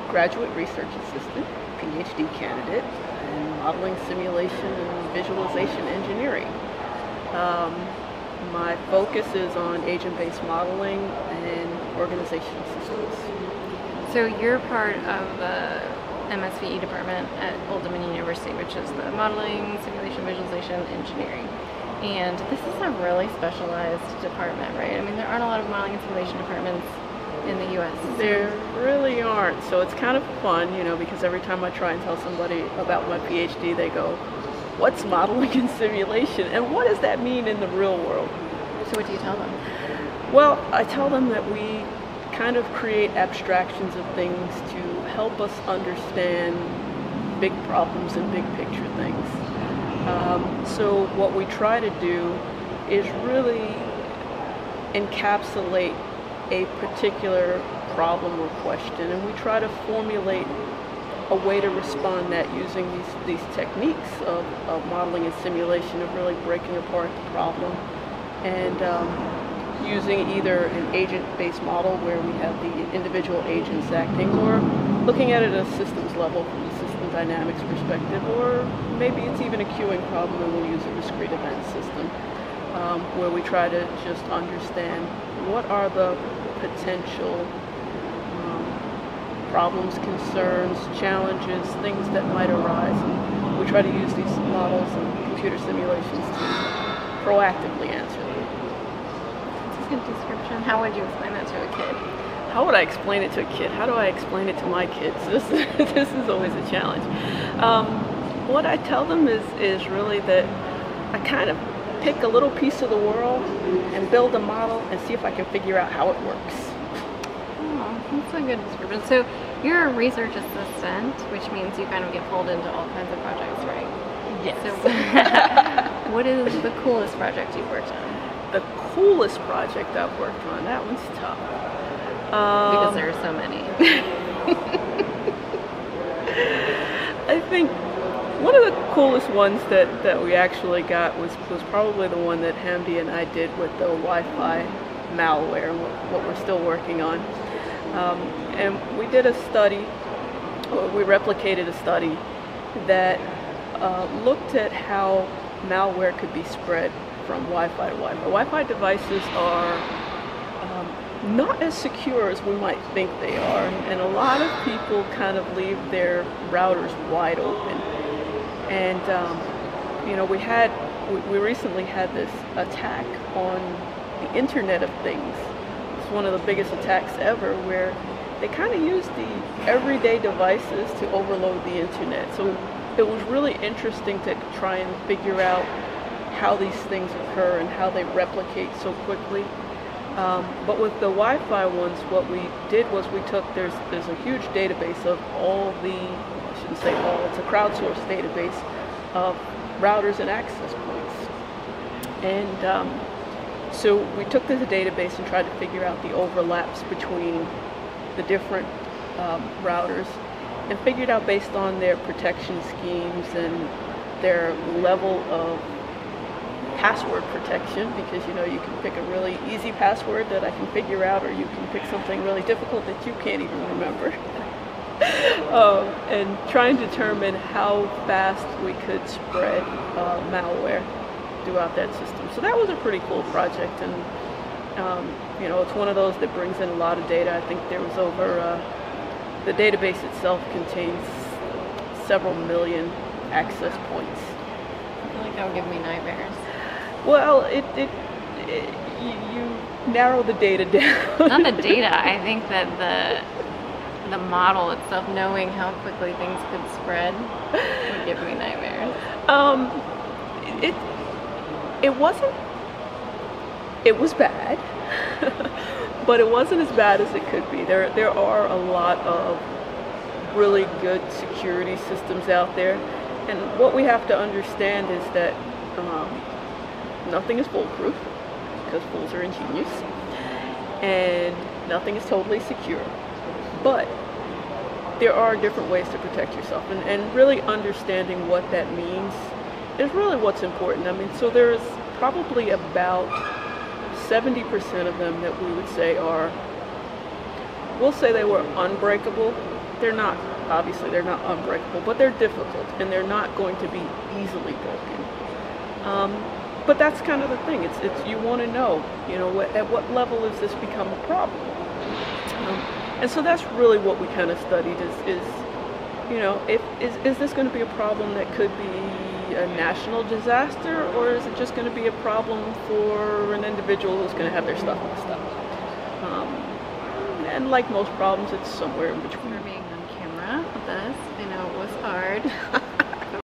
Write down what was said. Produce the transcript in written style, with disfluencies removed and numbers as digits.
graduate research assistant, PhD candidate in modeling, simulation, and visualization engineering. My focus is on agent-based modeling and organizational systems. So you're part of the MSVE department at Old Dominion University, which is the modeling, simulation, visualization, engineering. And this is a really specialized department, right? I mean, there aren't a lot of modeling and simulation departments in the US. There really aren't. So it's kind of fun, you know, because every time I try and tell somebody about my PhD, they go, "What's modeling and simulation? And what does that mean in the real world?" So what do you tell them? Well, I tell them that we kind of create abstractions of things to help us understand big problems and big picture things. So what we try to do is really encapsulate a particular problem or question, and we try to formulate a way to respond that using these techniques of modeling and simulation, of really breaking apart the problem and using either an agent-based model where we have the individual agents acting, or looking at it at a systems level from a system dynamics perspective, or maybe it's even a queuing problem and we'll use a discrete event system where we try to just understand what are the potential problems, concerns, challenges, things that might arise. And we try to use these models and computer simulations to proactively answer them. That's a good description. How would you explain that to a kid? How would I explain it to a kid? How do I explain it to my kids? This is always a challenge. What I tell them is really that I kind of pick a little piece of the world and build a model and see if I can figure out how it works. Oh, that's a good description. So you're a research assistant, which means you kind of get pulled into all kinds of projects, right? Yes. So what is the coolest project you've worked on? The coolest project I've worked on, that one's tough. Because there are so many. I think one of the coolest ones that we actually got was probably the one that Hamdi and I did with the Wi-Fi malware, and what we're still working on. And we did a study, or we replicated a study that looked at how malware could be spread from Wi-Fi to Wi-Fi. Wi-Fi devices are not as secure as we might think they are, and a lot of people kind of leave their routers wide open. And you know, we recently had this attack on the Internet of Things. It's one of the biggest attacks ever, where they kind of use the everyday devices to overload the internet. So it was really interesting to try and figure out how these things occur and how they replicate so quickly. But with the Wi-Fi ones, what we did was we took, there's a huge database of all the, I shouldn't say all, it's a crowdsourced database of routers and access points. And so we took this database and tried to figure out the overlaps between the different routers, and figured out based on their protection schemes and their level of password protection, because you know, you can pick a really easy password that I can figure out, or you can pick something really difficult that you can't even remember. And try and determine how fast we could spread malware throughout that system. So that was a pretty cool project, and you know, it's one of those that brings in a lot of data. I think there was over, the database itself contains several million access points. I feel like that would give me nightmares. Well, you narrow the data down. Not the data. I think that the model itself, knowing how quickly things could spread, would give me nightmares. It wasn't. It was bad, but it wasn't as bad as it could be. There are a lot of really good security systems out there, and what we have to understand is that nothing is foolproof, because fools are ingenious, and nothing is totally secure. But there are different ways to protect yourself, and really understanding what that means is really what's important. I mean, so there's probably about 70% of them that we would say are, we'll say they were unbreakable, they're not, obviously they're not unbreakable, but they're difficult and they're not going to be easily broken. But that's kind of the thing. It's you want to know, at what level has this become a problem? And so that's really what we kind of studied is is this going to be a problem that could be a national disaster, or is it just going to be a problem for an individual who's going to have their stuff messed up? And like most problems, it's somewhere in between. For being on camera with us, I know it was hard.